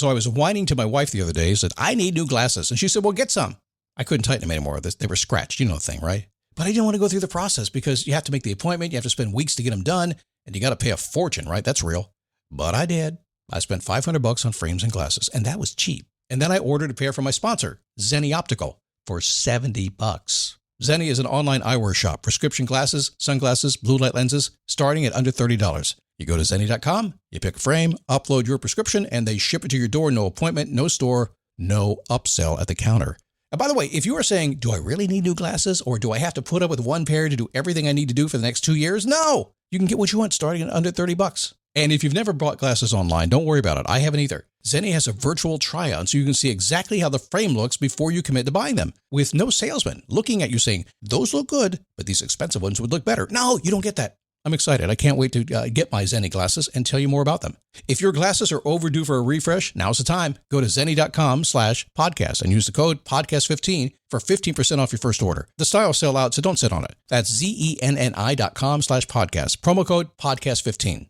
So I was whining to my wife the other day, said, I need new glasses. And she said, well, get some. I couldn't tighten them anymore. They were scratched. You know the thing, right? But I didn't want to go through the process because you have to make the appointment. You have to spend weeks to get them done. And you got to pay a fortune, right? That's real. But I did. I spent $500 on frames and glasses, and that was cheap. And then I ordered a pair from my sponsor, Zenni Optical, for $70. Zenni is an online eyewear shop. Prescription glasses, sunglasses, blue light lenses, starting at under $30. You go to Zenni.com, you pick a frame, upload your prescription, and they ship it to your door. No appointment, no store, no upsell at the counter. And by the way, if you are saying, do I really need new glasses, or do I have to put up with one pair to do everything I need to do for the next 2 years? No! You can get what you want starting at under $30. And if you've never bought glasses online, don't worry about it. I haven't either. Zenni has a virtual try-on, so you can see exactly how the frame looks before you commit to buying them, with no salesman looking at you saying, those look good, but these expensive ones would look better. No, you don't get that. I'm excited. I can't wait to get my Zenni glasses and tell you more about them. If your glasses are overdue for a refresh, now's the time. Go to Zenni.com/podcast and use the code podcast15 for 15% off your first order. The styles sell out, so don't sit on it. That's Zenni.com/podcast. Promo code podcast15.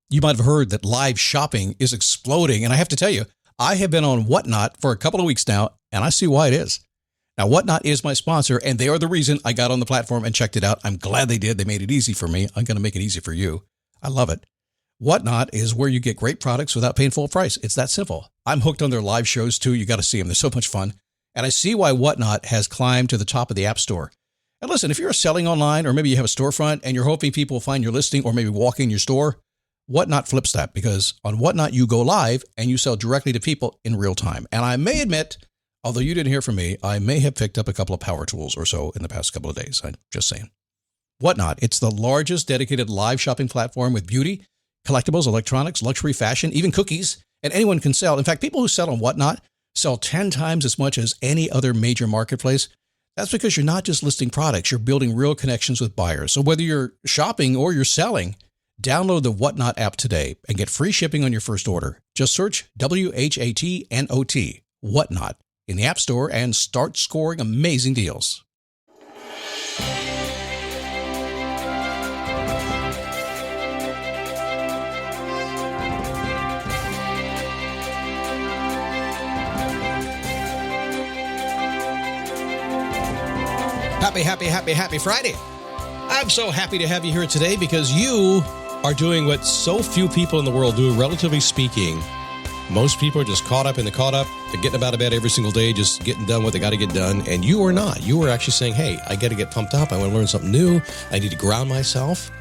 You might have heard that live shopping is exploding, and I have to tell you, I have been on Whatnot for a couple of weeks now, and I see why it is. Now, Whatnot is my sponsor, and they are the reason I got on the platform and checked it out. I'm glad they did. They made it easy for me. I'm going to make it easy for you. I love it. Whatnot is where you get great products without paying full price. It's that simple. I'm hooked on their live shows, too. You got to see them. They're so much fun. And I see why Whatnot has climbed to the top of the App Store. And listen, if you're selling online, or maybe you have a storefront and you're hoping people will find your listing or maybe walk in your store, Whatnot flips that, because on Whatnot, you go live and you sell directly to people in real time. And I may admit, although you didn't hear from me, I may have picked up a couple of power tools or so in the past couple of days. I'm just saying. Whatnot, it's the largest dedicated live shopping platform with beauty, collectibles, electronics, luxury, fashion, even cookies, and anyone can sell. In fact, people who sell on Whatnot sell 10 times as much as any other major marketplace. That's because you're not just listing products, you're building real connections with buyers. So whether you're shopping or you're selling, download the Whatnot app today and get free shipping on your first order. Just search WHATNOT, Whatnot, in the App Store and start scoring amazing deals. Happy Friday. I'm so happy to have you here today because you are doing what so few people in the world do, relatively speaking. Most people are just caught up. They're getting about bed every single day, just getting done what they got to get done. And you are not. You are actually saying, hey, I got to get pumped up. I want to learn something new. I need to ground myself.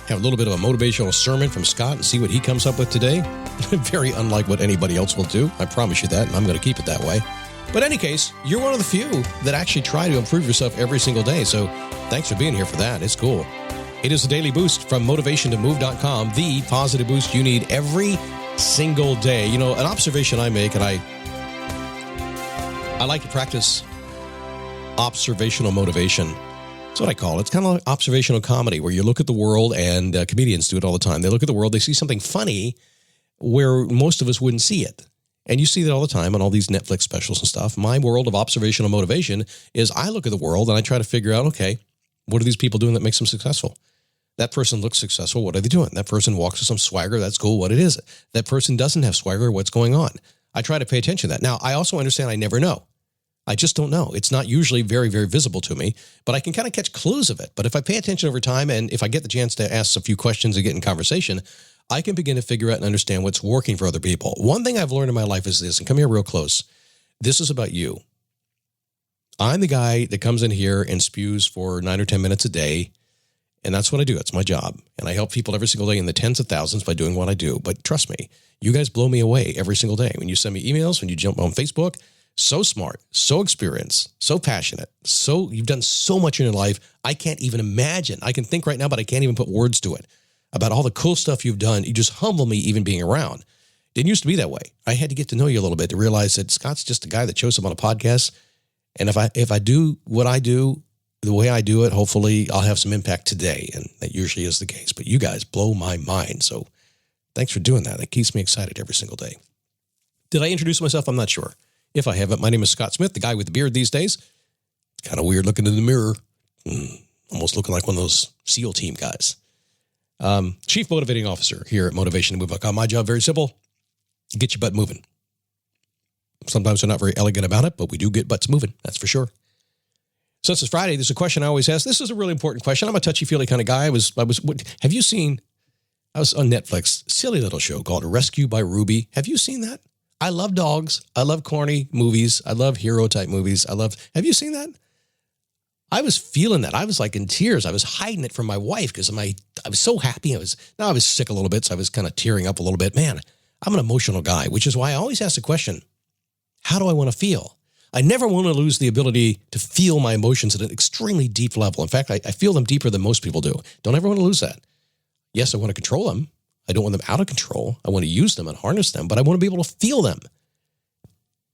Have a little bit of a motivational sermon from Scott and see what he comes up with today. Very unlike what anybody else will do. I promise you that, and I'm going to keep it that way. But in any case, you're one of the few that actually try to improve yourself every single day. So thanks for being here for that. It's cool. It is a daily boost from motivationtomove.com, the positive boost you need every single day. You know, an observation I make, and I like to practice observational motivation. That's what I call it. It's kind of like observational comedy, where you look at the world, and comedians do it all the time. They look at the world, they see something funny where most of us wouldn't see it. And you see that all the time on all these Netflix specials and stuff. My world of observational motivation is I look at the world and I try to figure out, okay, what are these people doing that makes them successful? That person looks successful. What are they doing? That person walks with some swagger. That's cool. What it is? That person doesn't have swagger. What's going on? I try to pay attention to that. Now, I also understand I never know. I just don't know. It's not usually very, very visible to me, but I can kind of catch clues of it. But if I pay attention over time, and if I get the chance to ask a few questions and get in conversation, I can begin to figure out and understand what's working for other people. One thing I've learned in my life is this, and come here real close. This is about you. I'm the guy that comes in here and spews for 9 or 10 minutes a day, and that's what I do. It's my job, and I help people every single day in the tens of thousands by doing what I do. But trust me, you guys blow me away every single day. When you send me emails, when you jump on Facebook, so smart, so experienced, so passionate, so you've done so much in your life. I can't even imagine. I can think right now, but I can't even put words to it. About all the cool stuff you've done. You just humble me even being around. Didn't used to be that way. I had to get to know you a little bit to realize that Scott's just a guy that shows up on a podcast. And if I do what I do, the way I do it, hopefully I'll have some impact today. And that usually is the case. But you guys blow my mind. So thanks for doing that. That keeps me excited every single day. Did I introduce myself? I'm not sure. If I haven't, my name is Scott Smith, the guy with the beard these days. It's kind of weird looking in the mirror. Almost looking like one of those SEAL team guys. Chief Motivating Officer here at motivationtomove.com. My job, very simple. Get your butt moving. Sometimes they're not very elegant about it, but we do get butts moving. That's for sure. Since it's Friday, there's a question I always ask. This is a really important question. I'm a touchy-feely kind of guy. I was on Netflix, silly little show called Rescue by Ruby. Have you seen that? I love dogs. I love corny movies. I love hero-type movies. Have you seen that? I was feeling that. I was like in tears. I was hiding it from my wife because I was so happy. I was sick a little bit, so I was kind of tearing up a little bit. Man, I'm an emotional guy, which is why I always ask the question, how do I want to feel? I never want to lose the ability to feel my emotions at an extremely deep level. In fact, I feel them deeper than most people do. Don't ever want to lose that. Yes, I want to control them. I don't want them out of control. I want to use them and harness them, but I want to be able to feel them.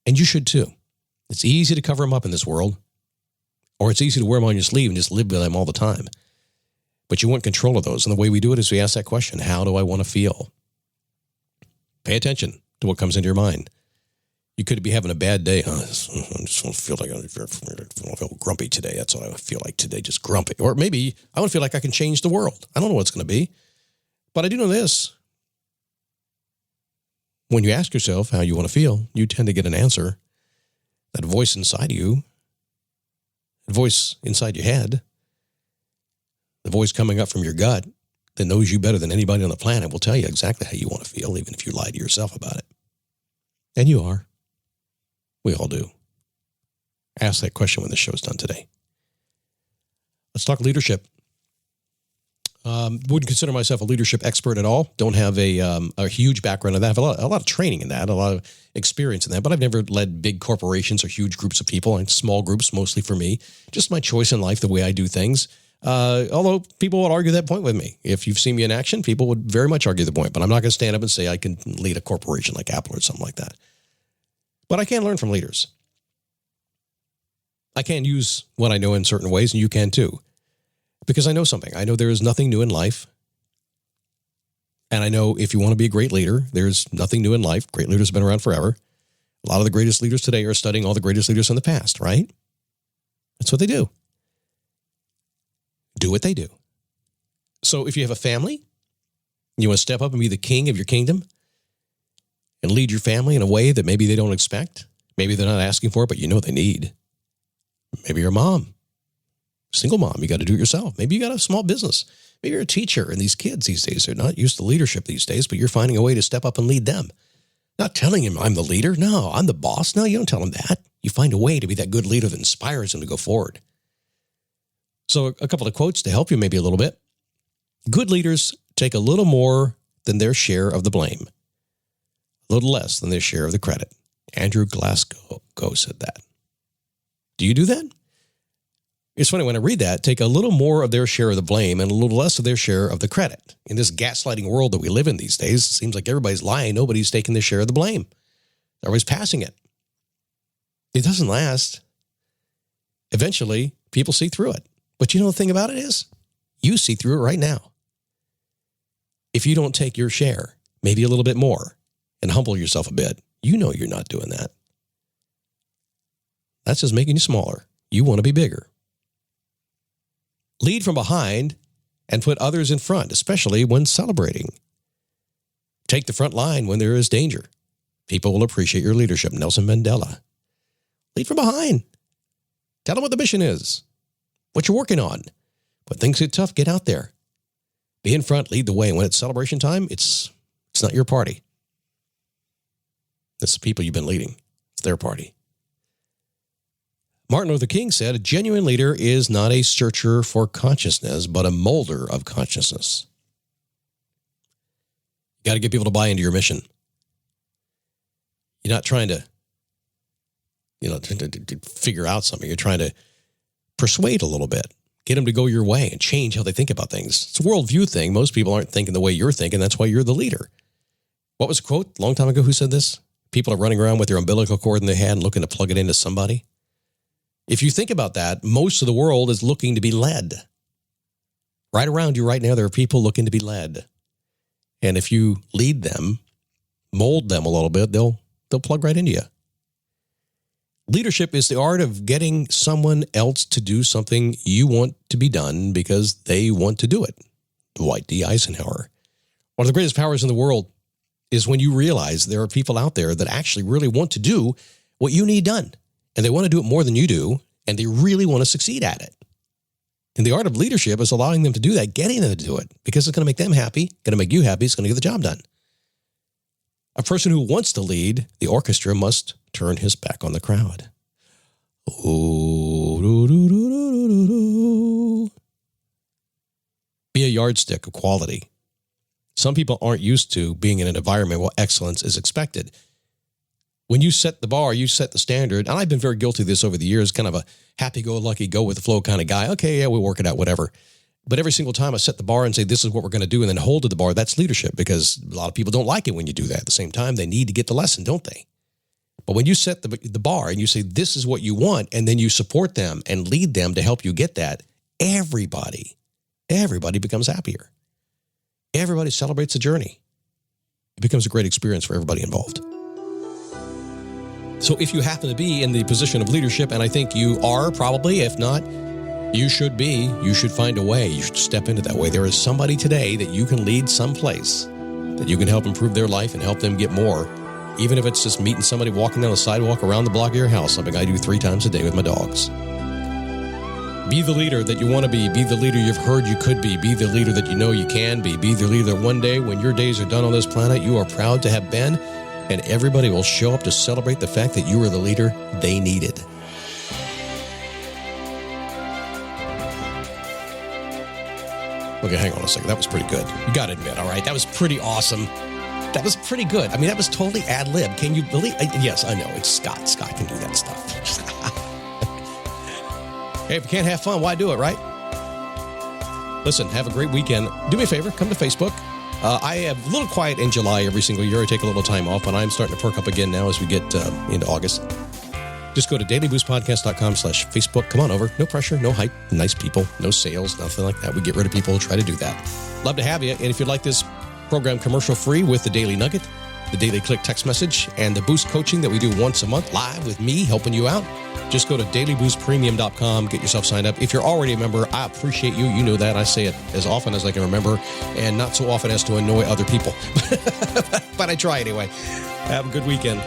And you should too. It's easy to cover them up in this world, or it's easy to wear them on your sleeve and just live with them all the time. But you want control of those. And the way we do it is we ask that question, how do I want to feel? Pay attention to what comes into your mind. You could be having a bad day. I just want to feel like I feel grumpy today. That's what I feel like today, just grumpy. Or maybe I want to feel like I can change the world. I don't know what it's going to be. But I do know this. When you ask yourself how you want to feel, you tend to get an answer. That voice inside you, the voice inside your head, the voice coming up from your gut that knows you better than anybody on the planet will tell you exactly how you want to feel, even if you lie to yourself about it. And you are. We all do. Ask that question when the show's done today. Let's talk leadership. Wouldn't consider myself a leadership expert at all. Don't have a huge background in that. I have a lot of training in that, a lot of experience in that, but I've never led big corporations or huge groups of people, and small groups mostly for me. Just my choice in life, the way I do things. Although people would argue that point with me. If you've seen me in action, people would very much argue the point, but I'm not going to stand up and say I can lead a corporation like Apple or something like that. But I can learn from leaders. I can use what I know in certain ways, and you can too. Because I know something. I know there is nothing new in life. And I know if you want to be a great leader, there's nothing new in life. Great leaders have been around forever. A lot of the greatest leaders today are studying all the greatest leaders in the past, right? That's what they do. Do what they do. So if you have a family, you want to step up and be the king of your kingdom and lead your family in a way that maybe they don't expect, maybe they're not asking for it, but you know they need. Maybe you're a mom. Single mom, you got to do it yourself. Maybe you got a small business. Maybe you're a teacher, and these kids these days, they're not used to leadership these days, but you're finding a way to step up and lead them. Not telling him I'm the leader. No, I'm the boss. No, you don't tell him that. You find a way to be that good leader that inspires him to go forward. So a couple of quotes to help you maybe a little bit. Good leaders take a little more than their share of the blame, a little less than their share of the credit. Andrew Glasgow said that. Do you do that? It's funny when I read that, take a little more of their share of the blame and a little less of their share of the credit. In this gaslighting world that we live in these days, it seems like everybody's lying. Nobody's taking their share of the blame. They're always passing it. It doesn't last. Eventually, people see through it. But you know the thing about it is, you see through it right now. If you don't take your share, maybe a little bit more, and humble yourself a bit, you know you're not doing that. That's just making you smaller. You want to be bigger. Lead from behind and put others in front, especially when celebrating. Take the front line when there is danger. People will appreciate your leadership. Nelson Mandela. Lead from behind. Tell them what the mission is, what you're working on. When things get tough, get out there. Be in front, lead the way. And when it's celebration time, it's not your party. It's the people you've been leading. It's their party. Martin Luther King said, a genuine leader is not a searcher for consciousness, but a molder of consciousness. You got to get people to buy into your mission. You're not trying to, to figure out something. You're trying to persuade a little bit, get them to go your way and change how they think about things. It's a worldview thing. Most people aren't thinking the way you're thinking. That's why you're the leader. What was the quote a long time ago? Who said this? People are running around with their umbilical cord in their hand looking to plug it into somebody. If you think about that, most of the world is looking to be led. Right around you right now, there are people looking to be led. And if you lead them, mold them a little bit, they'll plug right into you. Leadership is the art of getting someone else to do something you want to be done because they want to do it. Dwight D. Eisenhower. One of the greatest powers in the world is when you realize there are people out there that actually really want to do what you need done. And they want to do it more than you do, and they really want to succeed at it. And the art of leadership is allowing them to do that, getting them to do it, because it's going to make them happy, going to make you happy, it's going to get the job done. A person who wants to lead the orchestra must turn his back on the crowd. Be a yardstick of quality. Some people aren't used to being in an environment where excellence is expected. When you set the bar, you set the standard. And I've been very guilty of this over the years, kind of a happy-go-lucky, go-with-the-flow kind of guy. Okay, yeah, we'll work it out, whatever. But every single time I set the bar and say, this is what we're going to do, and then hold to the bar, that's leadership, because a lot of people don't like it when you do that. At the same time, they need to get the lesson, don't they? But when you set the bar and you say, this is what you want, and then you support them and lead them to help you get that, everybody becomes happier. Everybody celebrates the journey. It becomes a great experience for everybody involved. So if you happen to be in the position of leadership, and I think you are probably, if not, you should be, you should find a way. You should step into that way. There is somebody today that you can lead someplace, that you can help improve their life and help them get more. Even if it's just meeting somebody walking down the sidewalk around the block of your house, something I do 3 times a day with my dogs. Be the leader that you want to be. Be the leader you've heard you could be. Be the leader that you know you can be. Be the leader that one day when your days are done on this planet, you are proud to have been, and everybody will show up to celebrate the fact that you were the leader they needed. Okay, hang on a second. That was pretty good. You got to admit, all right? That was pretty awesome. That was pretty good. I mean, that was totally ad-lib. Can you believe? Yes, I know. It's Scott. Scott can do that stuff. Hey, if you can't have fun, why do it, right? Listen, have a great weekend. Do me a favor. Come to Facebook. I have a little quiet in July every single year. I take a little time off, but I'm starting to perk up again now as we get into August. Just go to dailyboostpodcast.com/Facebook. Come on over. No pressure, no hype, nice people, no sales, nothing like that. We get rid of people who try to do that. Love to have you. And if you'd like this program commercial-free with the Daily Nugget, the Daily Click text message, and the Boost coaching that we do once a month live with me helping you out, just go to dailyboostpremium.com, get yourself signed up. If you're already a member, I appreciate you. You know that. I say it as often as I can remember, and not so often as to annoy other people. But I try anyway. Have a good weekend.